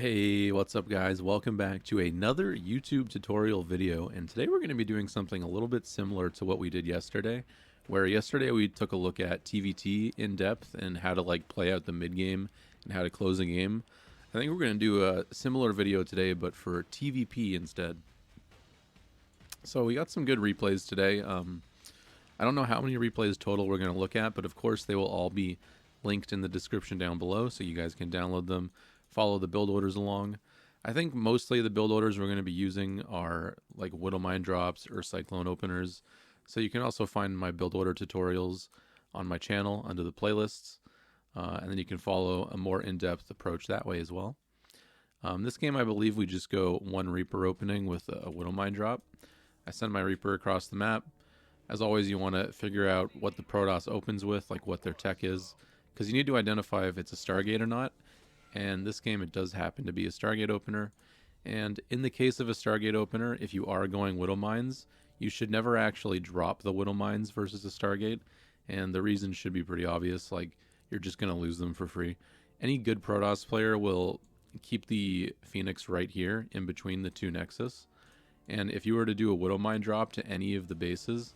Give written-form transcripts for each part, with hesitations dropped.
Hey, what's up guys? Welcome back to another YouTube tutorial video, and today we're going to be doing something a little bit similar to what we did yesterday, where yesterday we took a look at TvT in depth and how to play out the mid game and how to close a game. I think we're going to do a similar video today, but for TvP instead. So we got some good replays today. I don't know how many replays total we're going to look at, but of course they will all be linked in the description down below so you guys can download them, follow the build orders along. I think mostly the build orders we're going to be using are like Widow Mine drops or Cyclone openers. So you can also find my build order tutorials on my channel under the playlists. And then you can follow a more in-depth approach that way as well. This game, I believe we just go one Reaper opening with a Widow Mine drop. I send my Reaper across the map. As always, you want to figure out what the Protoss opens with, like what their tech is, because you need to identify if it's a Stargate or not. And this game, it does happen to be a Stargate opener. And in the case of a Stargate opener, if you are going Widow Mines, you should never actually drop the Widow Mines versus a Stargate. And the reason should be pretty obvious, like you're just going to lose them for free. Any good Protoss player will keep the Phoenix right here in between the two Nexus. And if you were to do a Widow Mine drop to any of the bases,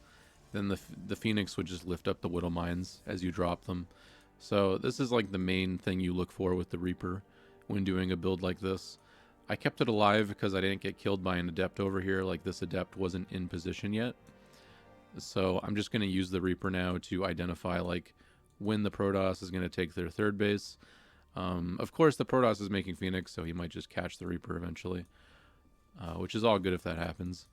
then the Phoenix would just lift up the Widow Mines as you drop them. So this is like the main thing you look for with the Reaper when doing a build like this. I kept it alive because I didn't get killed by an Adept over here. Like this Adept wasn't in position yet. So I'm just going to use the Reaper now to identify like when the Protoss is going to take their third base. Of course the Protoss is making Phoenix, so he might just catch the Reaper eventually. Which is all good if that happens.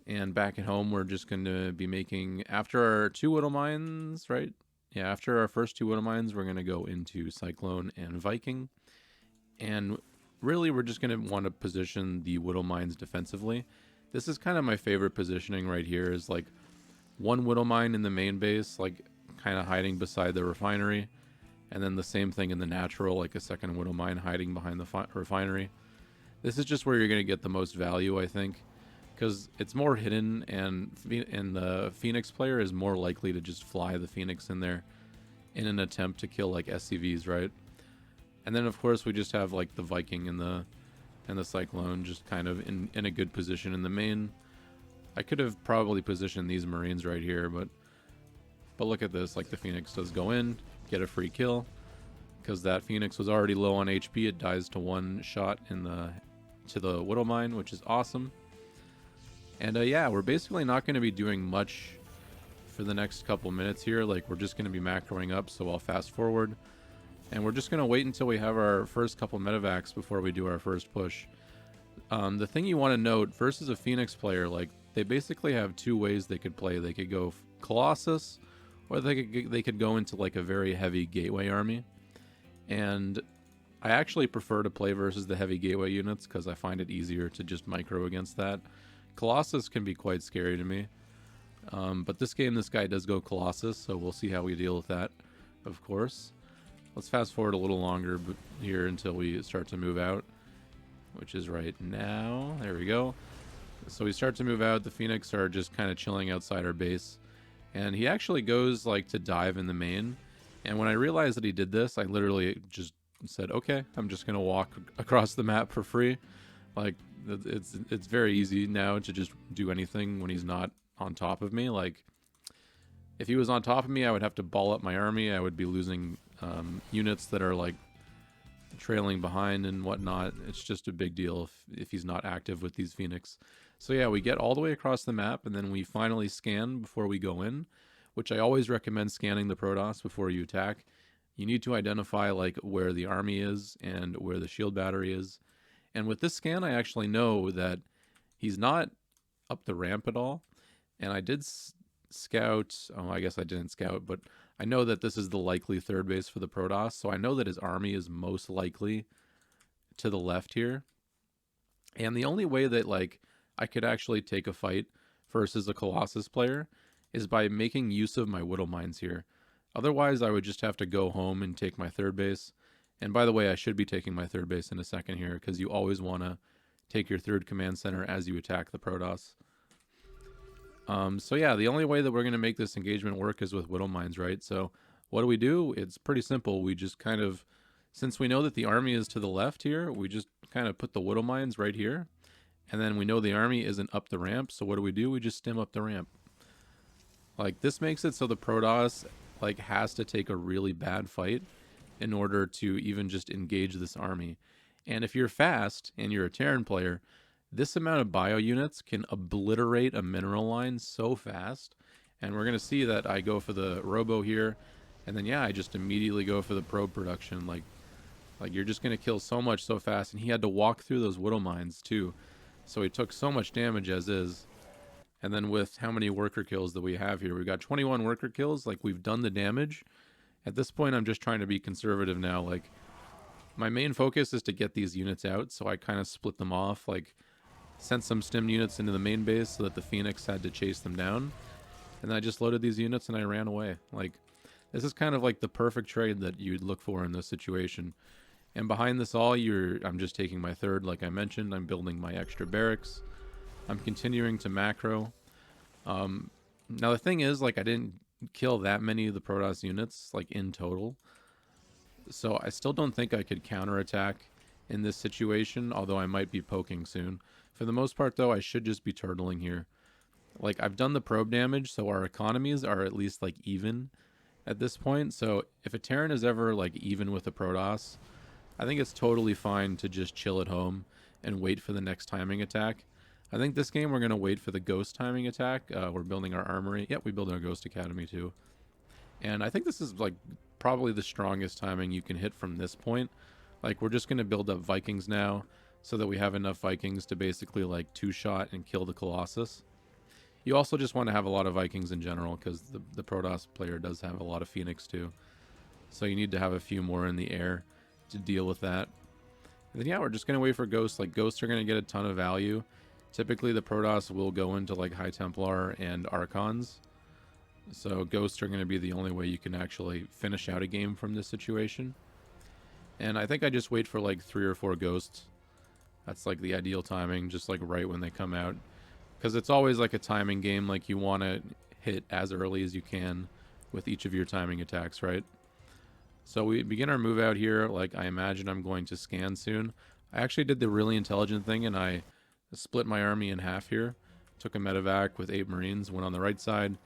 And back at home, we're just going to be making, after our two Widow Mines, right? Yeah, after our first two Widow Mines, we're going to go into Cyclone and Viking. And really, we're just going to want to position the Widow Mines defensively. This is kind of my favorite positioning right here, is like one Widow Mine in the main base, like kind of hiding beside the refinery. And then the same thing in the natural, like a second Widow Mine hiding behind the refinery. This is just where you're going to get the most value, I think, because it's more hidden, and the Phoenix player is more likely to just fly the Phoenix in there in an attempt to kill like SCVs, right? And then of course we just have like the Viking and the Cyclone just kind of in a good position in the main. I could have probably positioned these Marines right here, but look at this, like the Phoenix does go in, get a free kill, because that Phoenix was already low on HP. It dies to one shot to the Widow Mine, which is awesome. And yeah, we're basically not going to be doing much for the next couple minutes here. Like, we're just going to be macroing up, so I'll fast forward. And we're just going to wait until we have our first couple medevacs before we do our first push. The thing you want to note, versus a Phoenix player, like, they basically have two ways they could play. They could go Colossus, or they could go into, like, a very heavy Gateway army. And I actually prefer to play versus the heavy Gateway units, because I find it easier to just micro against that. Colossus can be quite scary to me. But this game, this guy does go Colossus, so we'll see how we deal with that, of course. Let's fast forward a little longer here until we start to move out, which is right now. There we go. So we start to move out. The Phoenix are just kind of chilling outside our base. And he actually goes like to dive in the main. And when I realized that he did this, I literally just said, okay, I'm just going to walk across the map for free. Like, it's very easy now to just do anything when he's not on top of me. Like, if he was on top of me, I would have to ball up my army. I would be losing units that are like trailing behind and whatnot. It's just a big deal if he's not active with these Phoenix. So yeah, we get all the way across the map, and then we finally scan before we go in, which I always recommend scanning the Protoss before you attack. You need to identify like where the army is and where the shield battery is. And with this scan, I actually know that he's not up the ramp at all. And I did scout. Oh, I guess I didn't scout, but I know that this is the likely third base for the Protoss. So I know that his army is most likely to the left here. And the only way that like I could actually take a fight versus a Colossus player is by making use of my Widow Mines here. Otherwise, I would just have to go home and take my third base. And by the way, I should be taking my third base in a second here, because you always want to take your third command center as you attack the Protoss. So yeah, the only way that we're going to make this engagement work is with Widow Mines, right? So what do? It's pretty simple. We just kind of Since we know that the army is to the left here, we just kind of put the widow mines right here. And then we know the army isn't up the ramp, so what do? We just stem up the ramp. Like, this makes it so the Protoss, like, has to take a really bad fight in order to even just engage this army. And if you're fast and you're a Terran player, this amount of bio units can obliterate a mineral line so fast. And we're going to see that I go for the robo here. And then, yeah, I just immediately go for the probe production. Like you're just going to kill so much so fast. And he had to walk through those widow mines, too. So he took so much damage as is. And then with how many worker kills that we have here, we've got 21 worker kills. Like, we've done the damage. At this point, I'm just trying to be conservative now. Like, my main focus is to get these units out. So I kind of split them off. Like, sent some stem units into the main base so that the Phoenix had to chase them down. And then I just loaded these units and I ran away. Like, this is kind of like the perfect trade that you'd look for in this situation. And behind this all, I'm just taking my third, like I mentioned. I'm building my extra barracks. I'm continuing to macro. Now the thing is, like, I didn't kill that many of the Protoss units, like, in total. So I still don't think I could counterattack in this situation, although I might be poking soon. For the most part, though, I should just be turtling here. Like, I've done the probe damage, so our economies are at least, like, even at this point. So if a Terran is ever, like, even with a Protoss, I think it's totally fine to just chill at home and wait for the next timing attack. I think this game we're going to wait for the Ghost timing attack. We're building our armory. Yep, we build our Ghost Academy, too. And I think this is, like, probably the strongest timing you can hit from this point. Like, we're just going to build up Vikings now so that we have enough Vikings to basically, like, two-shot and kill the Colossus. You also just want to have a lot of Vikings in general because the Protoss player does have a lot of Phoenix, too. So you need to have a few more in the air to deal with that. And then, yeah, we're just going to wait for Ghosts. Like, Ghosts are going to get a ton of value. Typically, the Protoss will go into, like, High Templar and Archons. So Ghosts are going to be the only way you can actually finish out a game from this situation. And I think I just wait for, like, 3 or 4 Ghosts. That's, like, the ideal timing, just, like, right when they come out. Because it's always, like, a timing game. Like, you want to hit as early as you can with each of your timing attacks, right? So we begin our move out here. Like, I imagine I'm going to scan soon. I actually did the really intelligent thing, and I split my army in half here. Took a medevac with 8 Marines, went on the right side.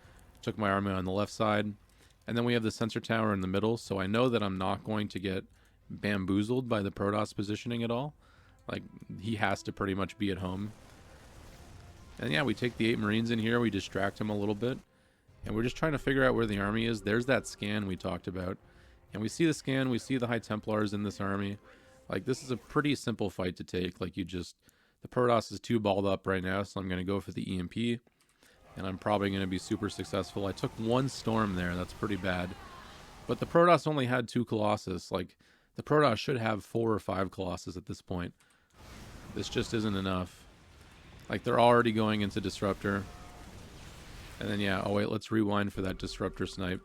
Took my army on the left side. And then we have the sensor tower in the middle, so I know that I'm not going to get bamboozled by the Protoss positioning at all. Like, he has to pretty much be at home. And yeah, we take the 8 Marines in here, we distract him a little bit. And we're just trying to figure out where the army is. There's that scan we talked about. And we see the scan, we see the High Templars in this army. Like, this is a pretty simple fight to take. Like, the Protoss is too balled up right now, so I'm going to go for the EMP. And I'm probably going to be super successful. I took 1 Storm there, that's pretty bad. But the Protoss only had 2 Colossus. Like, the Protoss should have 4 or 5 Colossus at this point. This just isn't enough. Like, they're already going into Disruptor. And then, yeah, oh wait, let's rewind for that Disruptor snipe.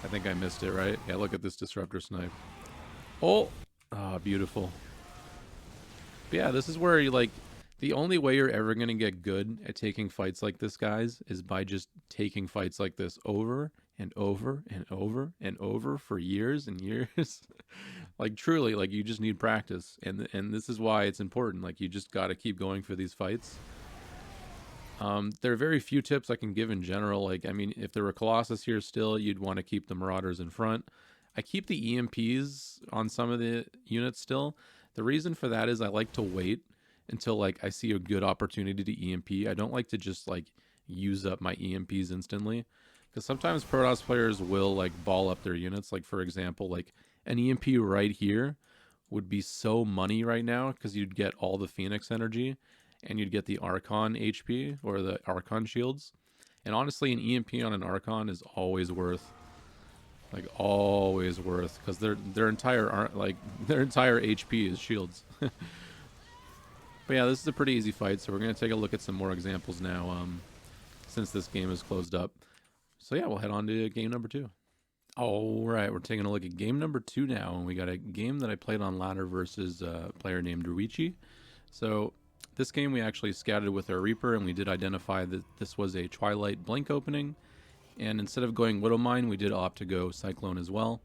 I think I missed it, right? Yeah, look at this Disruptor snipe. Oh! Ah, beautiful. But yeah, this is where you, like, the only way you're ever going to get good at taking fights like this, guys, is by just taking fights like this over and over and over and over for years and years. Like, truly, like, you just need practice. And this is why it's important. Like, you just got to keep going for these fights. There are very few tips I can give in general. Like, I mean, if there were Colossus here still, you'd want to keep the Marauders in front. I keep the EMPs on some of the units still. The reason for that is I like to wait until, like, I see a good opportunity to EMP. I don't like to just, like, use up my EMPs instantly. Because sometimes Protoss players will, like, ball up their units. Like, for example, like, an EMP right here would be so money right now because you'd get all the Phoenix energy and you'd get the Archon HP or the Archon shields. And honestly, an EMP on an Archon is always worth. Like, always worth, because their entire HP is shields. But yeah, this is a pretty easy fight, so we're going to take a look at some more examples now, since this game is closed up. So yeah, we'll head on to game number 2. Alright, we're taking a look at game number 2 now, and we got a game that I played on ladder versus a player named Ruichi. So this game we actually scouted with our Reaper, and we did identify that this was a Twilight Blink opening. And instead of going Widowmine, we did opt to go Cyclone as well.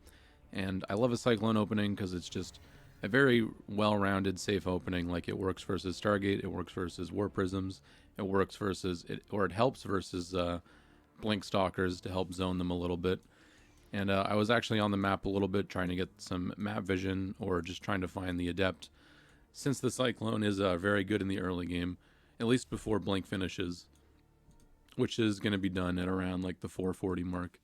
And I love a Cyclone opening because it's just a very well-rounded, safe opening. Like, it works versus Stargate, it works versus War Prisms, it works versus, it helps versus Blink Stalkers to help zone them a little bit. And I was actually on the map a little bit trying to get some map vision or just trying to find the Adept, since the Cyclone is very good in the early game, at least before Blink finishes, which is going to be done at around like the 440 mark.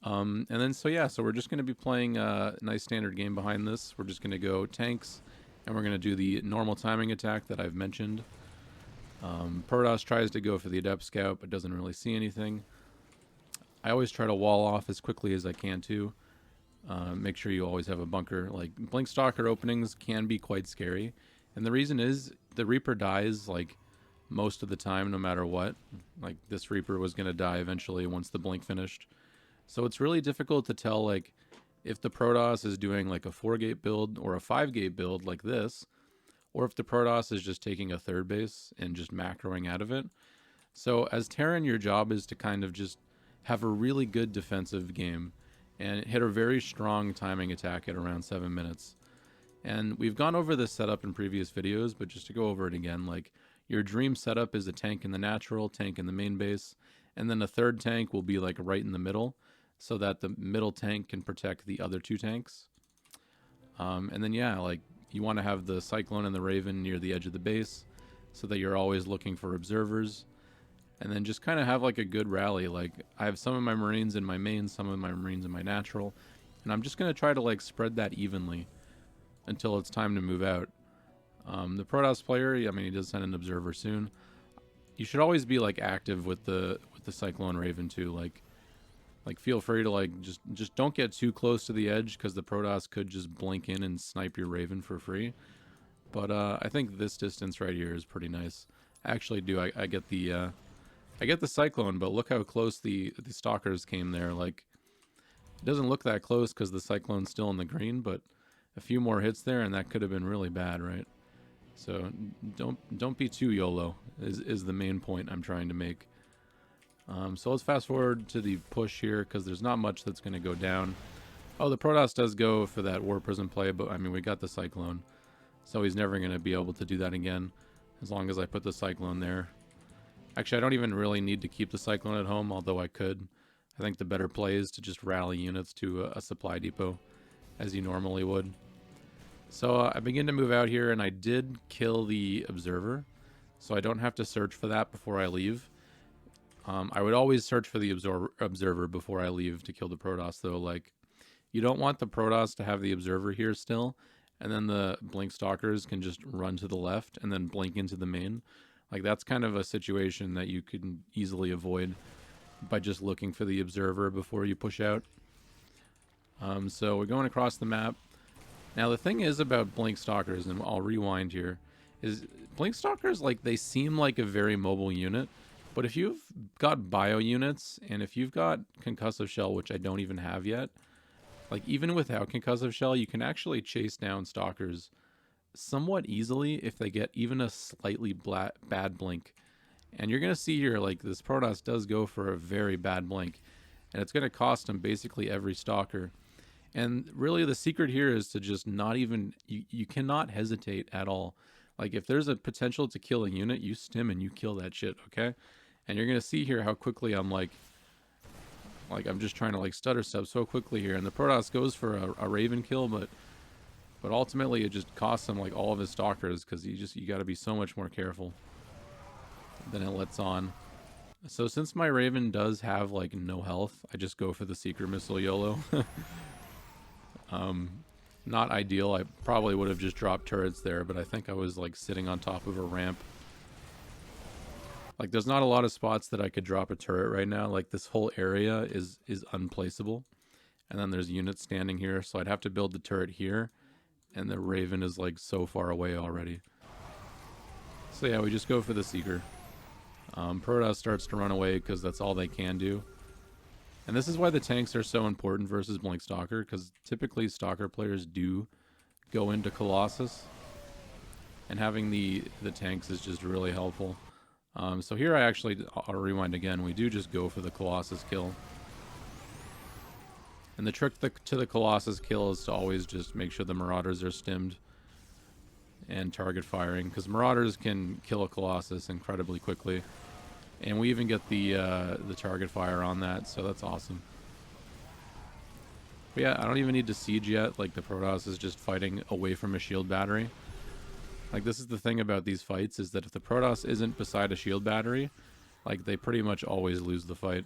And then, so we're just going to be playing a nice standard game behind this. We're just going to go tanks, and we're going to do the normal timing attack that I've mentioned. Protoss tries to go for the Adept Scout, but doesn't really see anything. I always try to wall off as quickly as I can too. Make sure you always have a bunker. Like, Blink Stalker openings can be quite scary, and the reason is the Reaper dies like most of the time, no matter what. Like, this Reaper was going to die eventually once the Blink finished. So it's really difficult to tell, like, if the Protoss is doing like a 4-gate build or a 5-gate build like this, or if the Protoss is just taking a third base and just macroing out of it. So as Terran, your job is to kind of just have a really good defensive game and hit a very strong timing attack at around 7 minutes. And we've gone over this setup in previous videos, but just to go over it again, like, your dream setup is a tank in the natural, tank in the main base, and then a third tank will be like right in the middle, so that the middle tank can protect the other two tanks. And then, like, you want to have the Cyclone and the Raven near the edge of the base, so that you're always looking for observers. And then just kind of have like a good rally. Like, I have some of my Marines in my main, some of my Marines in my natural, and I'm just going to try to like spread that evenly until it's time to move out. The Protoss player, I mean, he does send an observer soon. You should always be like active with the Cyclone Raven too. Like feel free to like just don't get too close to the edge, because the Protoss could just blink in and snipe your Raven for free. But I think this distance right here is pretty nice. I actually do. I get the Cyclone, but look how close the Stalkers came there. Like, it doesn't look that close because the Cyclone's still in the green, but a few more hits there and that could have been really bad, right? So don't be too YOLO is the main point I'm trying to make. So let's fast forward to the push here, because there's not much that's going to go down. Oh, the Protoss does go for that War Prism play, but I mean, we got the Cyclone, so he's never going to be able to do that again as long as I put the Cyclone there. Actually, I don't even really need to keep the Cyclone at home, although I could. I think the better play is to just rally units to a supply depot, as you normally would. So I begin to move out here, and I did kill the Observer, so I don't have to search for that before I leave. I would always search for the Observer before I leave to kill the Protoss, though. Like, you don't want the Protoss to have the Observer here still, and then the Blink Stalkers can just run to the left and then blink into the main. Like, that's kind of a situation that you can easily avoid by just looking for the Observer before you push out. So we're going across the map. Now, the thing is about Blink Stalkers, and I'll rewind here, is Blink Stalkers, like, they seem like a very mobile unit, but if you've got bio units, and if you've got Concussive Shell, which I don't even have yet, like, even without Concussive Shell, you can actually chase down Stalkers somewhat easily if they get even a slightly bad blink. And you're going to see here, like, this Protoss does go for a very bad blink, and it's going to cost him basically every Stalker. And really the secret here is to just not even, you cannot hesitate at all. Like, if there's a potential to kill a unit, you stim and you kill that shit, okay? And you're going to see here how quickly I'm like I'm just trying to like stutter step so quickly here. And the Protoss goes for a Raven kill, but ultimately it just costs him like all of his Stalkers, because you got to be so much more careful than it lets on. So since my Raven does have like no health, I just go for the Seeker Missile YOLO. Not ideal. I probably would have just dropped turrets there, but I think I was like sitting on top of a ramp. Like, there's not a lot of spots that I could drop a turret right now. Like, this whole area is unplaceable. And then there's units standing here, so I'd have to build the turret here. And the Raven is like so far away already. So yeah, we just go for the Seeker. Protoss starts to run away because that's all they can do. And this is why the tanks are so important versus Blink Stalker, because typically Stalker players do go into Colossus. And having the tanks is just really helpful. So here I'll rewind again. We do just go for the Colossus kill. And the trick to the Colossus kill is to always just make sure the Marauders are stimmed and target firing, because Marauders can kill a Colossus incredibly quickly. And we even get the target fire on that, so that's awesome. But yeah, I don't even need to siege yet. Like, the Protoss is just fighting away from a shield battery. Like, this is the thing about these fights, is that if the Protoss isn't beside a shield battery, like, they pretty much always lose the fight.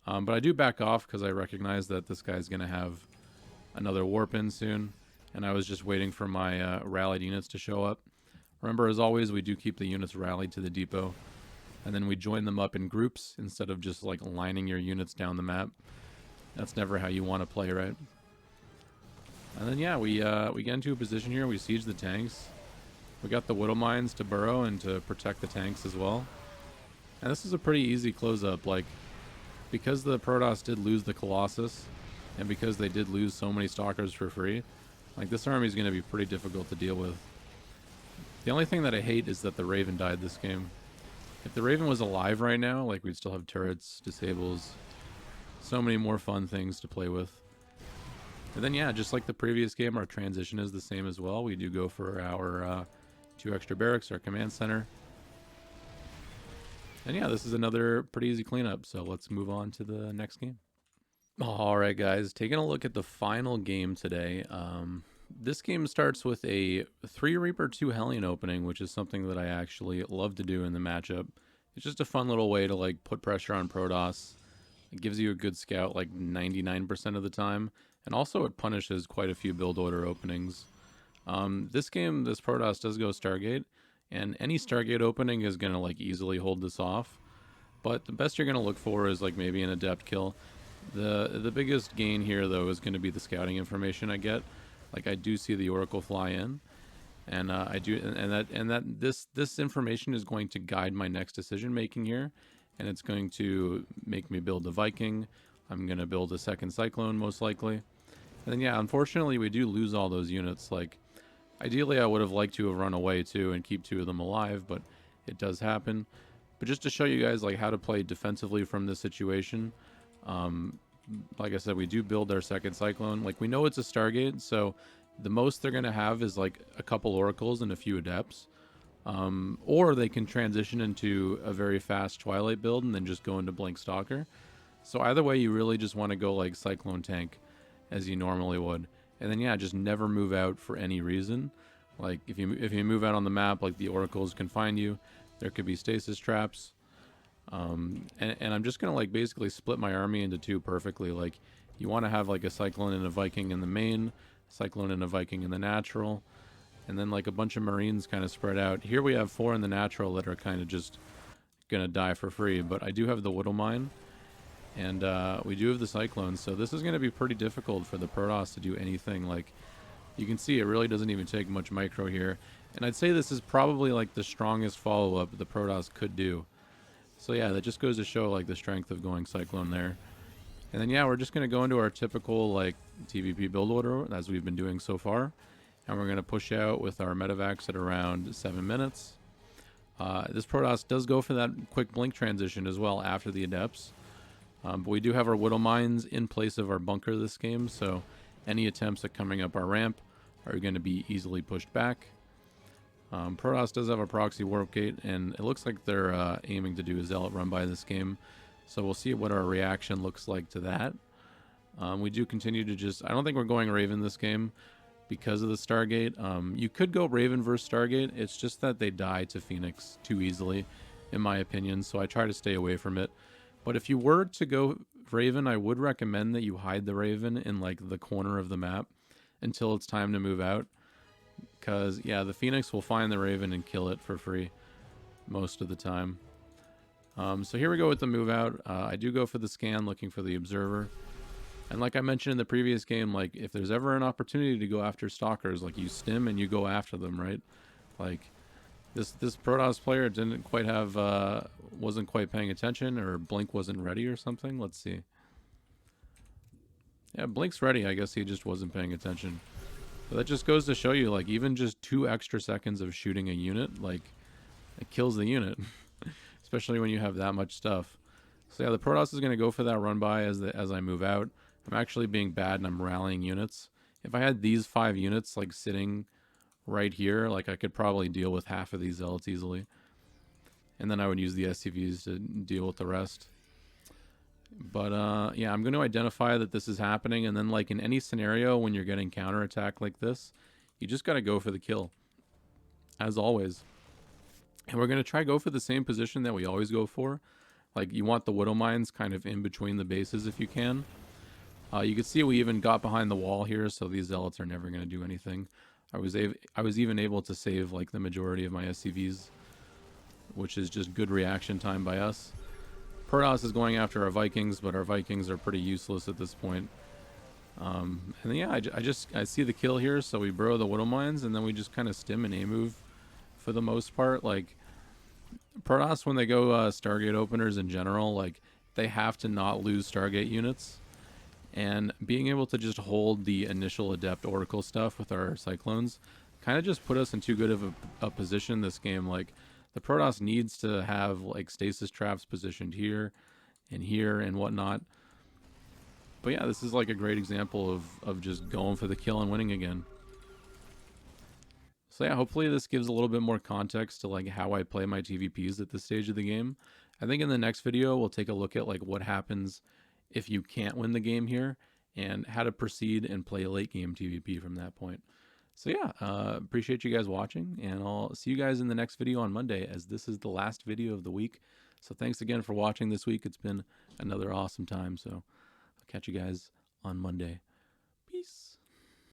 But I do back off because I recognize that this guy's going to have another warp in soon. And I was just waiting for my rallied units to show up. Remember, as always, we do keep the units rallied to the depot. And then we join them up in groups instead of just, like, lining your units down the map. That's never how you want to play, right? And then, yeah, we get into a position here. We siege the tanks. We got the Widow Mines to burrow and to protect the tanks as well. And this is a pretty easy close-up. Like, because the Protoss did lose the Colossus, and because they did lose so many Stalkers for free, like, this army is going to be pretty difficult to deal with. The only thing that I hate is that the Raven died this game. If the Raven was alive right now, like, we'd still have turrets, disables, so many more fun things to play with. And then, yeah, just like the previous game, our transition is the same as well. We do go for our 2 extra barracks, our command center. And yeah, this is another pretty easy cleanup, so let's move on to the next game. Alright guys, taking a look at the final game today. This game starts with a 3 Reaper 2 Hellion opening, which is something that I actually love to do in the matchup. It's just a fun little way to, like, put pressure on Protoss. It gives you a good scout like 99% of the time, and also it punishes quite a few build order openings. This game, this Protoss does go Stargate, and any Stargate opening is going to, like, easily hold this off. But the best you're going to look for is, like, maybe an adept kill. The biggest gain here, though, is going to be the scouting information I get. Like, I do see the Oracle fly in, and this information is going to guide my next decision making here, and it's going to make me build a Viking. I'm going to build a second Cyclone most likely, and then yeah, unfortunately we do lose all those units. Like, ideally I would have liked to have run away too and keep 2 of them alive, but it does happen. But just to show you guys, like, how to play defensively from this situation. Like I said, we do build our second Cyclone. Like, we know it's a Stargate, so the most they're going to have is, like, a couple Oracles and a few Adepts. Or they can transition into a very fast Twilight build and then just go into Blink Stalker. So either way, you really just want to go, like, Cyclone Tank, as you normally would. And then, yeah, just never move out for any reason. Like, if you move out on the map, like, the Oracles can find you. There could be stasis traps. And I'm just going to, like, basically split my army into 2 perfectly. Like, you want to have, like, a Cyclone and a Viking in the main, Cyclone and a Viking in the natural, and then, like, a bunch of Marines kind of spread out. Here we have 4 in the natural that are kind of just going to die for free, but I do have the Widow Mine, and we do have the Cyclones, so this is going to be pretty difficult for the Protoss to do anything. Like, you can see it really doesn't even take much micro here, and I'd say this is probably, like, the strongest follow-up the Protoss could do. So yeah, that just goes to show, like, the strength of going Cyclone there. And then, yeah, we're just going to go into our typical, like, TvP build order, as we've been doing so far. And we're going to push out with our medevacs at around 7 minutes. This Protoss does go for that quick blink transition as well after the Adepts. But we do have our Widow Mines in place of our bunker this game, so any attempts at coming up our ramp are going to be easily pushed back. Protoss does have a proxy warp gate, and it looks like they're aiming to do a zealot run by this game. So we'll see what our reaction looks like to that. We do continue to just... I don't think we're going Raven this game because of the Stargate. You could go Raven versus Stargate. It's just that they die to Phoenix too easily, in my opinion, so I try to stay away from it. But if you were to go Raven, I would recommend that you hide the Raven in, like, the corner of the map until it's time to move out. Because, yeah, the Phoenix will find the Raven and kill it for free most of the time. So here we go with the move out. I do go for the scan, looking for the Observer. And like I mentioned in the previous game, like, if there's ever an opportunity to go after Stalkers, like, you stim and you go after them, right? Like, this Protoss player didn't quite have, wasn't quite paying attention, or Blink wasn't ready or something. Let's see. Yeah, Blink's ready. I guess he just wasn't paying attention. But that just goes to show you, like, even just 2 extra seconds of shooting a unit, like, it kills the unit. Especially when you have that much stuff. So yeah, the Protoss is going to go for that run by as I move out. I'm actually being bad and I'm rallying units. If I had these 5 units like sitting right here, like I could probably deal with half of these zealots easily. And then I would use the SCVs to deal with the rest. But yeah, I'm going to identify that this is happening, and then like in any scenario when you're getting counterattacked like this, you just got to go for the kill, as always. And we're going to try go for the same position that we always go for. Like, you want the widow mines kind of in between the bases if you can. You can see we even got behind the wall here, so these zealots are never going to do anything. I was even able to save like the majority of my SCVs, which is just good reaction time by us. Protoss is going after our Vikings, but our Vikings are pretty useless at this point. And yeah, I see the kill here, so we burrow the widow mines, and then we just kind of stim and A-move for the most part. Like, Protoss, when they go Stargate openers in general, like, they have to not lose Stargate units. And being able to just hold the initial Adept Oracle stuff with our Cyclones kind of just put us in too good of a position this game. Like, the Protoss needs to have, like, stasis traps positioned here and whatnot. But yeah, this is like a great example of just going for the kill and winning again. So yeah, hopefully this gives a little bit more context to like how I play my TVPs at this stage of the game. I think in the next video, we'll take a look at like what happens if you can't win the game here and how to proceed and play late game TVP from that point. So yeah, appreciate you guys watching, and I'll see you guys in the next video on Monday, as this is the last video of the week. So thanks again for watching this week. It's been another awesome time. So I'll catch you guys on Monday.